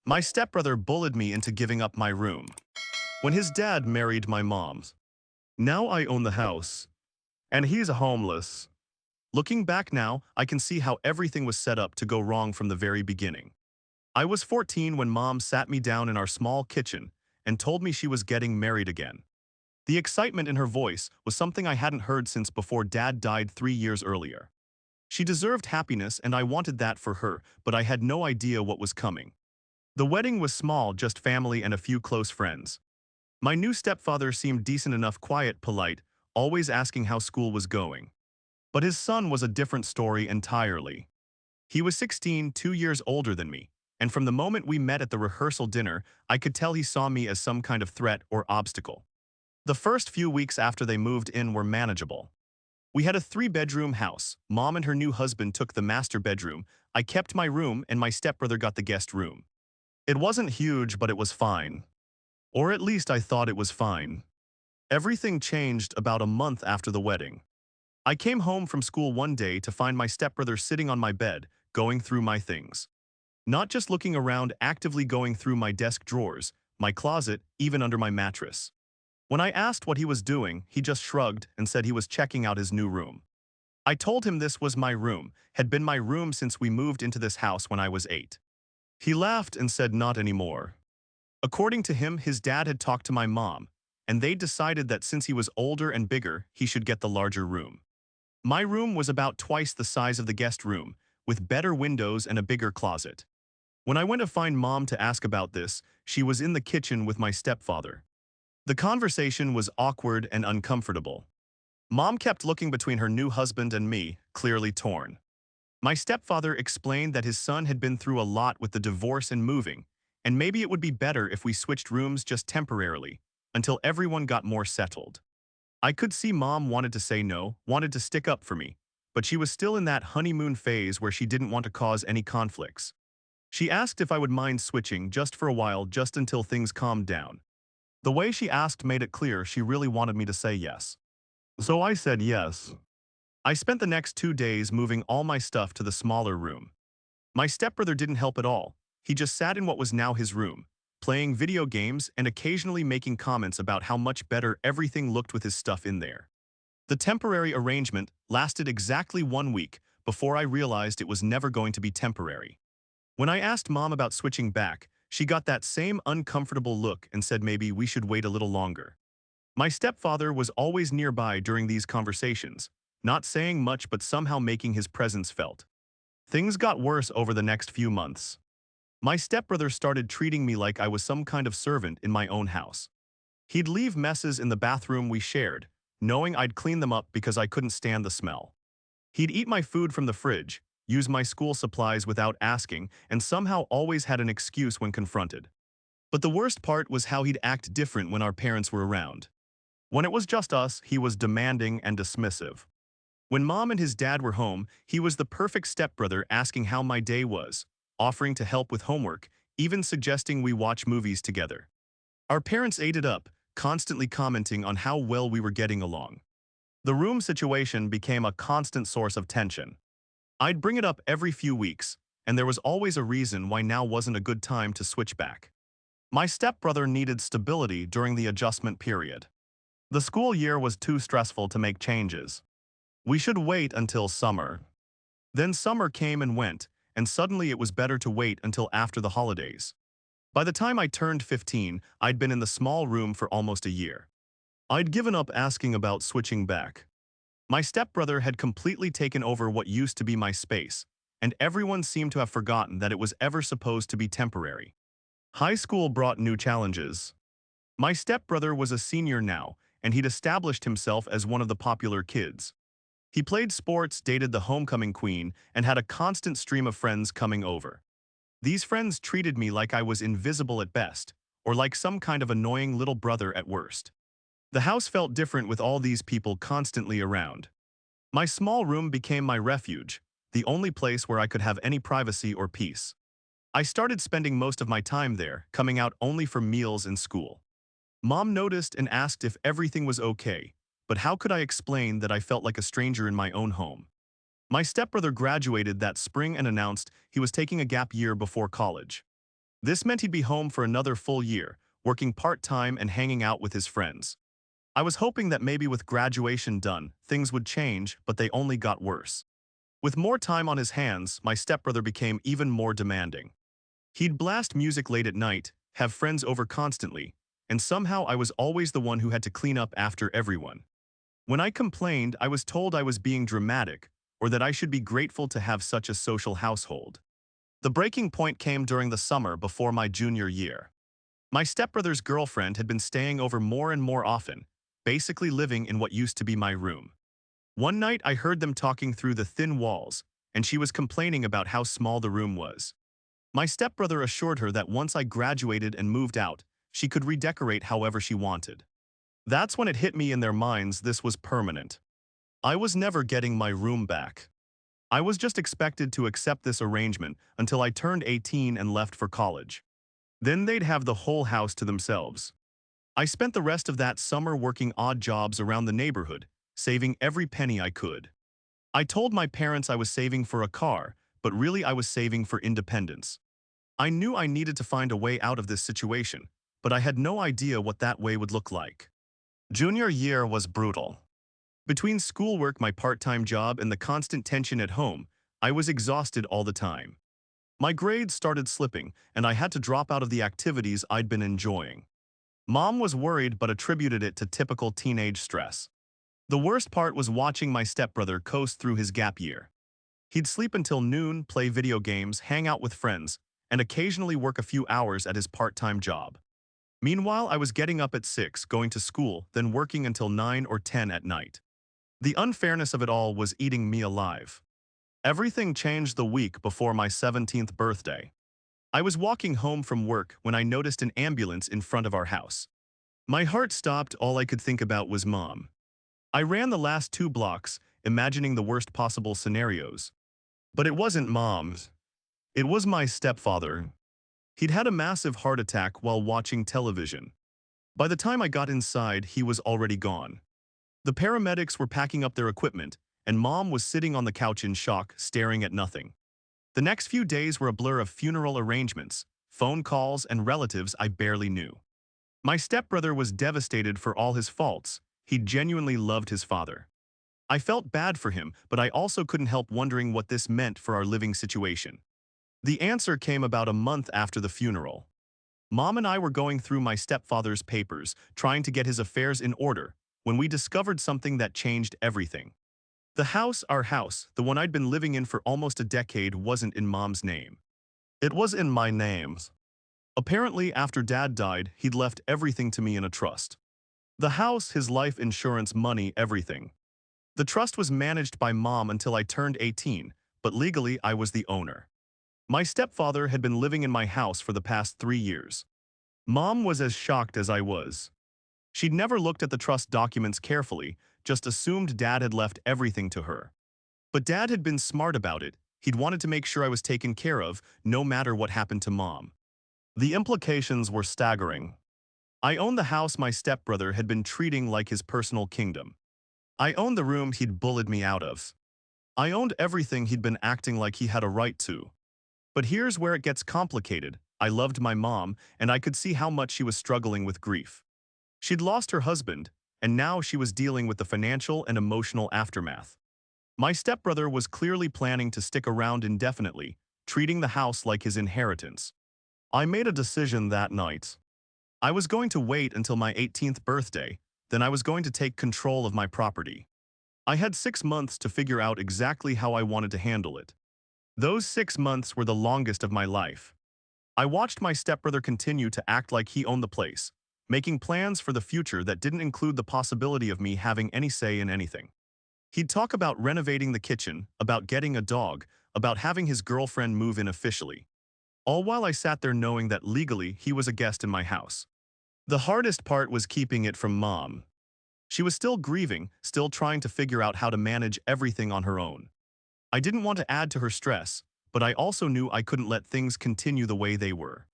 My stepbrother bullied me into giving up my room. When his dad married my mom's. Now I own the house. And he's homeless. Looking back now, I can see how everything was set up to go wrong from the very beginning. I was 14 when mom sat me down in our small kitchen and told me she was getting married again. The excitement in her voice was something I hadn't heard since before dad died 3 years earlier. She deserved happiness and I wanted that for her, but I had no idea what was coming. The wedding was small, just family and a few close friends. My new stepfather seemed decent enough, quiet, polite, always asking how school was going. But his son was a different story entirely. He was 16, 2 years older than me, and from the moment we met at the rehearsal dinner, I could tell he saw me as some kind of threat or obstacle. The first few weeks after they moved in were manageable. We had a 3-bedroom house. Mom and her new husband took the master bedroom. I kept my room and my stepbrother got the guest room. It wasn't huge, but it was fine. Or at least I thought it was fine. Everything changed about a month after the wedding. I came home from school one day to find my stepbrother sitting on my bed, going through my things. Not just looking around, actively going through my desk drawers, my closet, even under my mattress. When I asked what he was doing, he just shrugged and said he was checking out his new room. I told him this was my room, had been my room since we moved into this house when I was 8. He laughed and said not anymore. According to him, his dad had talked to my mom, and they decided that since he was older and bigger, he should get the larger room. My room was about twice the size of the guest room, with better windows and a bigger closet. When I went to find mom to ask about this, she was in the kitchen with my stepfather. The conversation was awkward and uncomfortable. Mom kept looking between her new husband and me, clearly torn. My stepfather explained that his son had been through a lot with the divorce and moving, and maybe it would be better if we switched rooms just temporarily, until everyone got more settled. I could see mom wanted to say no, wanted to stick up for me, but she was still in that honeymoon phase where she didn't want to cause any conflicts. She asked if I would mind switching just for a while, just until things calmed down. The way she asked made it clear she really wanted me to say yes. So I said yes. I spent the next 2 days moving all my stuff to the smaller room. My stepbrother didn't help at all. He just sat in what was now his room, playing video games and occasionally making comments about how much better everything looked with his stuff in there. The temporary arrangement lasted exactly 1 week before I realized it was never going to be temporary. When I asked mom about switching back, she got that same uncomfortable look and said maybe we should wait a little longer. My stepfather was always nearby during these conversations, not saying much but somehow making his presence felt. Things got worse over the next few months. My stepbrother started treating me like I was some kind of servant in my own house. He'd leave messes in the bathroom we shared, knowing I'd clean them up because I couldn't stand the smell. He'd eat my food from the fridge, use my school supplies without asking, and somehow always had an excuse when confronted. But the worst part was how he'd act different when our parents were around. When it was just us, he was demanding and dismissive. When mom and his dad were home, he was the perfect stepbrother, asking how my day was, offering to help with homework, even suggesting we watch movies together. Our parents ate it up, constantly commenting on how well we were getting along. The room situation became a constant source of tension. I'd bring it up every few weeks, and there was always a reason why now wasn't a good time to switch back. My stepbrother needed stability during the adjustment period. The school year was too stressful to make changes. We should wait until summer. Then summer came and went, and suddenly it was better to wait until after the holidays. By the time I turned 15, I'd been in the small room for almost a year. I'd given up asking about switching back. My stepbrother had completely taken over what used to be my space, and everyone seemed to have forgotten that it was ever supposed to be temporary. High school brought new challenges. My stepbrother was a senior now, and he'd established himself as one of the popular kids. He played sports, dated the homecoming queen, and had a constant stream of friends coming over. These friends treated me like I was invisible at best, or like some kind of annoying little brother at worst. The house felt different with all these people constantly around. My small room became my refuge, the only place where I could have any privacy or peace. I started spending most of my time there, coming out only for meals and school. Mom noticed and asked if everything was okay, but how could I explain that I felt like a stranger in my own home? My stepbrother graduated that spring and announced he was taking a gap year before college. This meant he'd be home for another full year, working part-time and hanging out with his friends. I was hoping that maybe with graduation done, things would change, but they only got worse. With more time on his hands, my stepbrother became even more demanding. He'd blast music late at night, have friends over constantly, and somehow I was always the one who had to clean up after everyone. When I complained, I was told I was being dramatic, or that I should be grateful to have such a social household. The breaking point came during the summer before my junior year. My stepbrother's girlfriend had been staying over more and more often, basically living in what used to be my room. One night I heard them talking through the thin walls, and she was complaining about how small the room was. My stepbrother assured her that once I graduated and moved out, she could redecorate however she wanted. That's when it hit me in their minds this was permanent. I was never getting my room back. I was just expected to accept this arrangement until I turned 18 and left for college. Then they'd have the whole house to themselves. I spent the rest of that summer working odd jobs around the neighborhood, saving every penny I could. I told my parents I was saving for a car, but really I was saving for independence. I knew I needed to find a way out of this situation, but I had no idea what that way would look like. Junior year was brutal. Between schoolwork, my part-time job, and the constant tension at home, I was exhausted all the time. My grades started slipping, and I had to drop out of the activities I'd been enjoying. Mom was worried but attributed it to typical teenage stress. The worst part was watching my stepbrother coast through his gap year. He'd sleep until noon, play video games, hang out with friends, and occasionally work a few hours at his part-time job. Meanwhile, I was getting up at 6, going to school, then working until 9 or 10 at night. The unfairness of it all was eating me alive. Everything changed the week before my 17th birthday. I was walking home from work when I noticed an ambulance in front of our house. My heart stopped. All I could think about was Mom. I ran the last 2 blocks, imagining the worst possible scenarios. But it wasn't Mom's. It was my stepfather. He'd had a massive heart attack while watching television. By the time I got inside, he was already gone. The paramedics were packing up their equipment, and Mom was sitting on the couch in shock, staring at nothing. The next few days were a blur of funeral arrangements, phone calls, and relatives I barely knew. My stepbrother was devastated for all his faults. He genuinely loved his father. I felt bad for him, but I also couldn't help wondering what this meant for our living situation. The answer came about a month after the funeral. Mom and I were going through my stepfather's papers, trying to get his affairs in order, when we discovered something that changed everything. The house, our house, the one I'd been living in for almost a decade, wasn't in Mom's name. It was in my name. Apparently, after Dad died, he'd left everything to me in a trust. The house, his life insurance, money, everything. The trust was managed by Mom until I turned 18, but legally I was the owner. My stepfather had been living in my house for the past 3 years. Mom was as shocked as I was. She'd never looked at the trust documents carefully, just assumed Dad had left everything to her. But Dad had been smart about it. He'd wanted to make sure I was taken care of, no matter what happened to Mom. The implications were staggering. I owned the house my stepbrother had been treating like his personal kingdom. I owned the room he'd bullied me out of. I owned everything he'd been acting like he had a right to. But here's where it gets complicated. I loved my mom, and I could see how much she was struggling with grief. She'd lost her husband, and now she was dealing with the financial and emotional aftermath. My stepbrother was clearly planning to stick around indefinitely, treating the house like his inheritance. I made a decision that night. I was going to wait until my 18th birthday, then I was going to take control of my property. I had 6 months to figure out exactly how I wanted to handle it. Those 6 months were the longest of my life. I watched my stepbrother continue to act like he owned the place, making plans for the future that didn't include the possibility of me having any say in anything. He'd talk about renovating the kitchen, about getting a dog, about having his girlfriend move in officially. All while I sat there knowing that legally he was a guest in my house. The hardest part was keeping it from Mom. She was still grieving, still trying to figure out how to manage everything on her own. I didn't want to add to her stress, but I also knew I couldn't let things continue the way they were.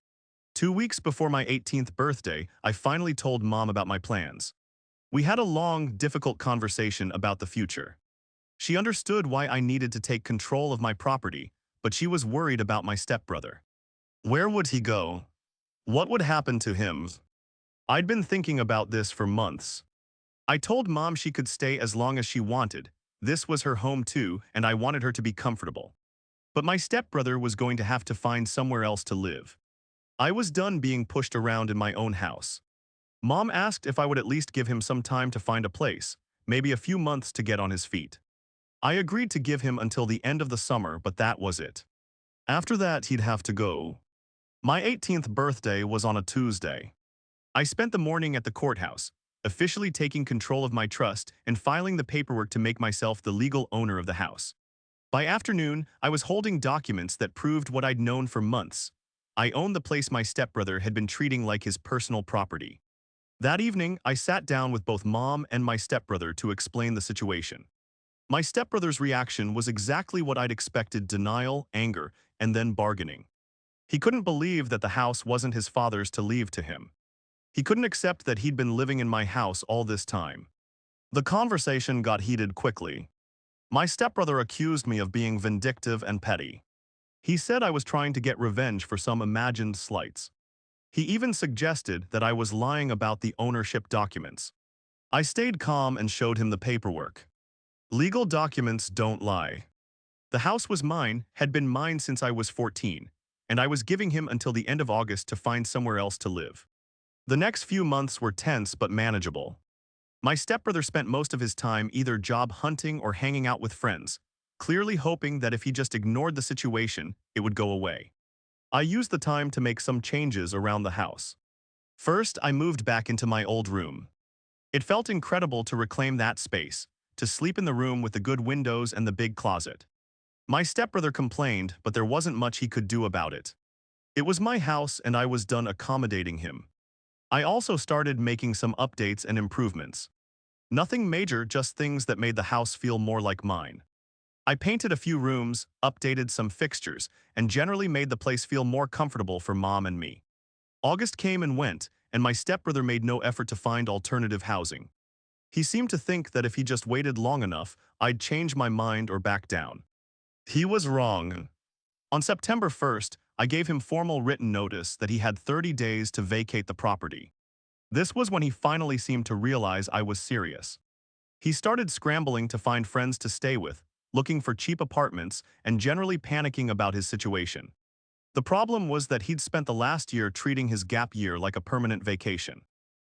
2 weeks before my 18th birthday, I finally told Mom about my plans. We had a long, difficult conversation about the future. She understood why I needed to take control of my property, but she was worried about my stepbrother. Where would he go? What would happen to him? I'd been thinking about this for months. I told Mom she could stay as long as she wanted. This was her home too, and I wanted her to be comfortable. But my stepbrother was going to have to find somewhere else to live. I was done being pushed around in my own house. Mom asked if I would at least give him some time to find a place, maybe a few months to get on his feet. I agreed to give him until the end of the summer, but that was it. After that, he'd have to go. My 18th birthday was on a Tuesday. I spent the morning at the courthouse, officially taking control of my trust and filing the paperwork to make myself the legal owner of the house. By afternoon, I was holding documents that proved what I'd known for months. I owned the place my stepbrother had been treating like his personal property. That evening, I sat down with both Mom and my stepbrother to explain the situation. My stepbrother's reaction was exactly what I'd expected: denial, anger, and then bargaining. He couldn't believe that the house wasn't his father's to leave to him. He couldn't accept that he'd been living in my house all this time. The conversation got heated quickly. My stepbrother accused me of being vindictive and petty. He said I was trying to get revenge for some imagined slights. He even suggested that I was lying about the ownership documents. I stayed calm and showed him the paperwork. Legal documents don't lie. The house was mine, had been mine since I was 14, and I was giving him until the end of August to find somewhere else to live. The next few months were tense but manageable. My stepbrother spent most of his time either job hunting or hanging out with friends, clearly hoping that if he just ignored the situation, it would go away. I used the time to make some changes around the house. First, I moved back into my old room. It felt incredible to reclaim that space, to sleep in the room with the good windows and the big closet. My stepbrother complained, but there wasn't much he could do about it. It was my house and I was done accommodating him. I also started making some updates and improvements. Nothing major, just things that made the house feel more like mine. I painted a few rooms, updated some fixtures, and generally made the place feel more comfortable for Mom and me. August came and went, and my stepbrother made no effort to find alternative housing. He seemed to think that if he just waited long enough, I'd change my mind or back down. He was wrong. On September 1st, I gave him formal written notice that he had 30 days to vacate the property. This was when he finally seemed to realize I was serious. He started scrambling to find friends to stay with, looking for cheap apartments, and generally panicking about his situation. The problem was that he'd spent the last year treating his gap year like a permanent vacation.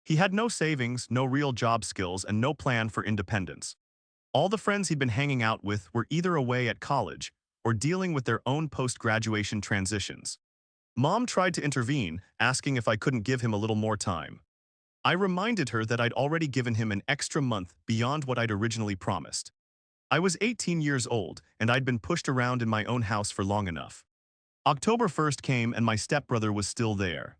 He had no savings, no real job skills, and no plan for independence. All the friends he'd been hanging out with were either away at college or dealing with their own post-graduation transitions. Mom tried to intervene, asking if I couldn't give him a little more time. I reminded her that I'd already given him an extra month beyond what I'd originally promised. I was 18 years old, and I'd been pushed around in my own house for long enough. October 1st came and my stepbrother was still there.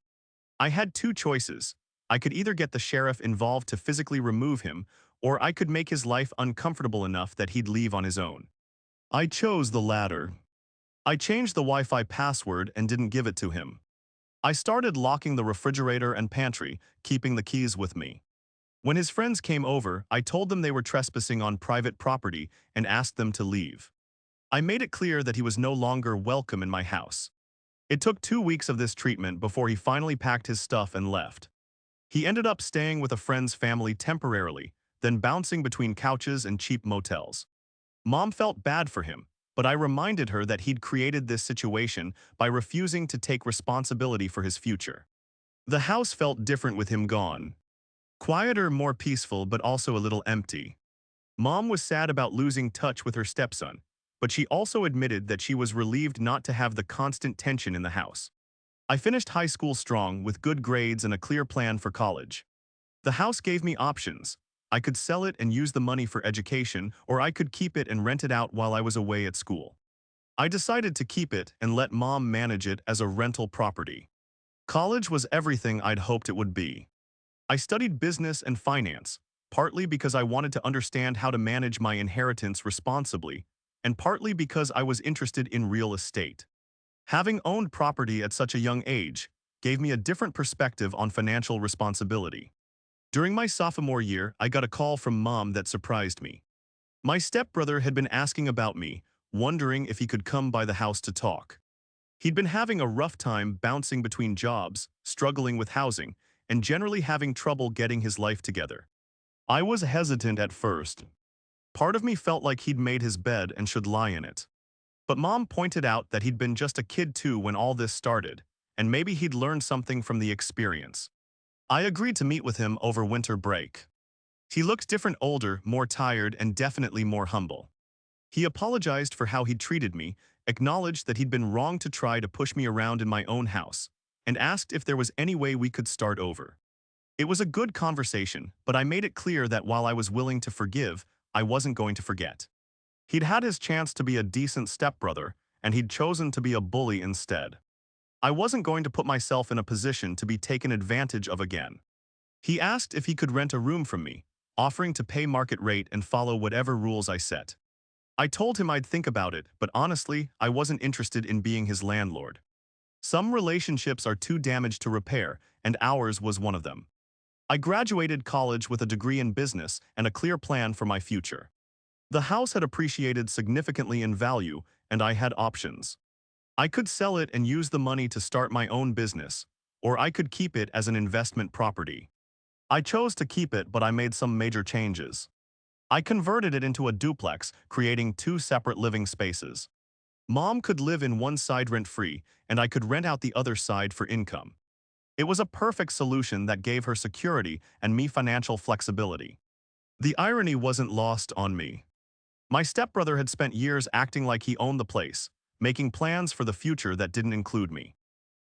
I had two choices. I could either get the sheriff involved to physically remove him, or I could make his life uncomfortable enough that he'd leave on his own. I chose the latter. I changed the Wi-Fi password and didn't give it to him. I started locking the refrigerator and pantry, keeping the keys with me. When his friends came over, I told them they were trespassing on private property and asked them to leave. I made it clear that he was no longer welcome in my house. It took 2 weeks of this treatment before he finally packed his stuff and left. He ended up staying with a friend's family temporarily, then bouncing between couches and cheap motels. Mom felt bad for him, but I reminded her that he'd created this situation by refusing to take responsibility for his future. The house felt different with him gone. Quieter, more peaceful, but also a little empty. Mom was sad about losing touch with her stepson, but she also admitted that she was relieved not to have the constant tension in the house. I finished high school strong with good grades and a clear plan for college. The house gave me options. I could sell it and use the money for education, or I could keep it and rent it out while I was away at school. I decided to keep it and let Mom manage it as a rental property. College was everything I'd hoped it would be. I studied business and finance, partly because I wanted to understand how to manage my inheritance responsibly, and partly because I was interested in real estate. Having owned property at such a young age gave me a different perspective on financial responsibility. During my sophomore year, I got a call from Mom that surprised me. My stepbrother had been asking about me, wondering if he could come by the house to talk. He'd been having a rough time bouncing between jobs, struggling with housing, and generally having trouble getting his life together. I was hesitant at first. Part of me felt like he'd made his bed and should lie in it. But Mom pointed out that he'd been just a kid too when all this started, and maybe he'd learned something from the experience. I agreed to meet with him over winter break. He looked different, older, more tired, and definitely more humble. He apologized for how he'd treated me, acknowledged that he'd been wrong to try to push me around in my own house, and asked if there was any way we could start over. It was a good conversation, but I made it clear that while I was willing to forgive, I wasn't going to forget. He'd had his chance to be a decent stepbrother, and he'd chosen to be a bully instead. I wasn't going to put myself in a position to be taken advantage of again. He asked if he could rent a room from me, offering to pay market rate and follow whatever rules I set. I told him I'd think about it, but honestly, I wasn't interested in being his landlord. Some relationships are too damaged to repair, and ours was one of them. I graduated college with a degree in business and a clear plan for my future. The house had appreciated significantly in value, and I had options. I could sell it and use the money to start my own business, or I could keep it as an investment property. I chose to keep it, but I made some major changes. I converted it into a duplex, creating two separate living spaces. Mom could live in one side rent-free, and I could rent out the other side for income. It was a perfect solution that gave her security and me financial flexibility. The irony wasn't lost on me. My stepbrother had spent years acting like he owned the place, making plans for the future that didn't include me.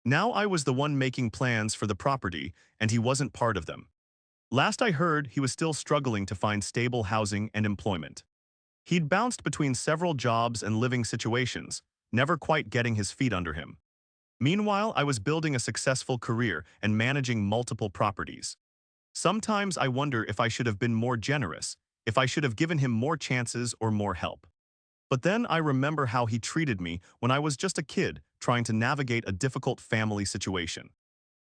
Now I was the one making plans for the property, and he wasn't part of them. Last I heard, he was still struggling to find stable housing and employment. He'd bounced between several jobs and living situations, never quite getting his feet under him. Meanwhile, I was building a successful career and managing multiple properties. Sometimes I wonder if I should have been more generous, if I should have given him more chances or more help. But then I remember how he treated me when I was just a kid trying to navigate a difficult family situation.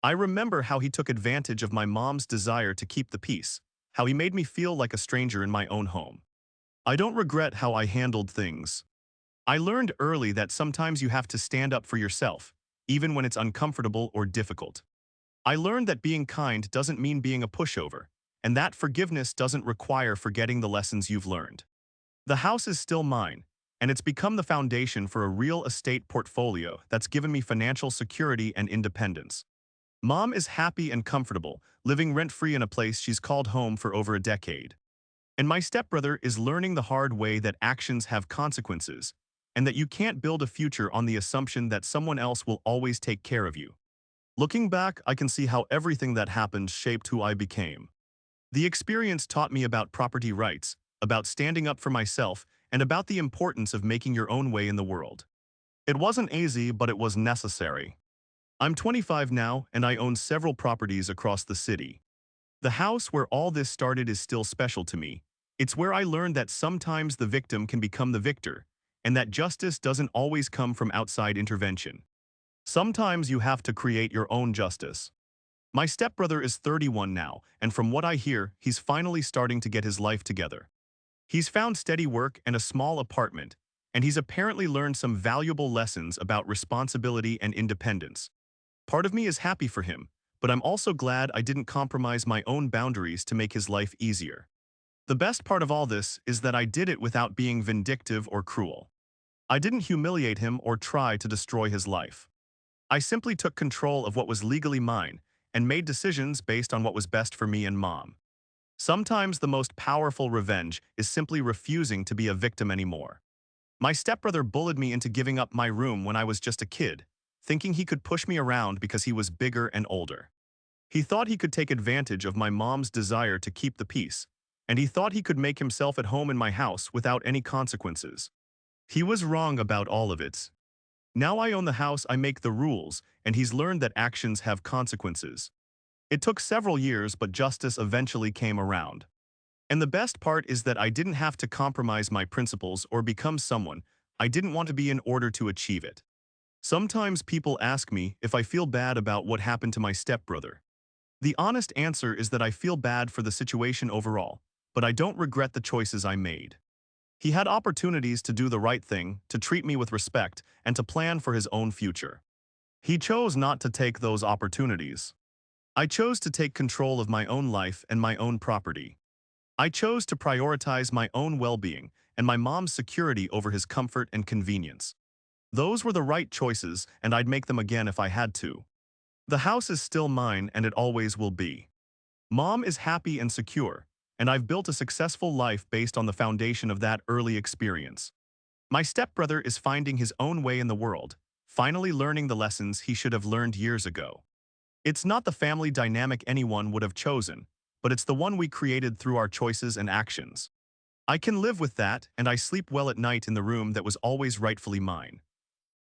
I remember how he took advantage of my mom's desire to keep the peace, how he made me feel like a stranger in my own home. I don't regret how I handled things. I learned early that sometimes you have to stand up for yourself, even when it's uncomfortable or difficult. I learned that being kind doesn't mean being a pushover, and that forgiveness doesn't require forgetting the lessons you've learned. The house is still mine, and it's become the foundation for a real estate portfolio that's given me financial security and independence. Mom is happy and comfortable, living rent-free in a place she's called home for over a decade. And my stepbrother is learning the hard way that actions have consequences, and that you can't build a future on the assumption that someone else will always take care of you. Looking back, I can see how everything that happened shaped who I became. The experience taught me about property rights, about standing up for myself, and about the importance of making your own way in the world. It wasn't easy, but it was necessary. I'm 25 now, and I own several properties across the city. The house where all this started is still special to me. It's where I learned that sometimes the victim can become the victor, and that justice doesn't always come from outside intervention. Sometimes you have to create your own justice. My stepbrother is 31 now, and from what I hear, he's finally starting to get his life together. He's found steady work and a small apartment, and he's apparently learned some valuable lessons about responsibility and independence. Part of me is happy for him, but I'm also glad I didn't compromise my own boundaries to make his life easier. The best part of all this is that I did it without being vindictive or cruel. I didn't humiliate him or try to destroy his life. I simply took control of what was legally mine and made decisions based on what was best for me and Mom. Sometimes the most powerful revenge is simply refusing to be a victim anymore. My stepbrother bullied me into giving up my room when I was just a kid, thinking he could push me around because he was bigger and older. He thought he could take advantage of my mom's desire to keep the peace, and he thought he could make himself at home in my house without any consequences. He was wrong about all of it. Now I own the house, I make the rules, and he's learned that actions have consequences. It took several years, but justice eventually came around. And the best part is that I didn't have to compromise my principles or become someone I didn't want to be in order to achieve it. Sometimes people ask me if I feel bad about what happened to my stepbrother. The honest answer is that I feel bad for the situation overall, but I don't regret the choices I made. He had opportunities to do the right thing, to treat me with respect, and to plan for his own future. He chose not to take those opportunities. I chose to take control of my own life and my own property. I chose to prioritize my own well-being and my mom's security over his comfort and convenience. Those were the right choices, and I'd make them again if I had to. The house is still mine, and it always will be. Mom is happy and secure, and I've built a successful life based on the foundation of that early experience. My stepbrother is finding his own way in the world, finally learning the lessons he should have learned years ago. It's not the family dynamic anyone would have chosen, but it's the one we created through our choices and actions. I can live with that, and I sleep well at night in the room that was always rightfully mine.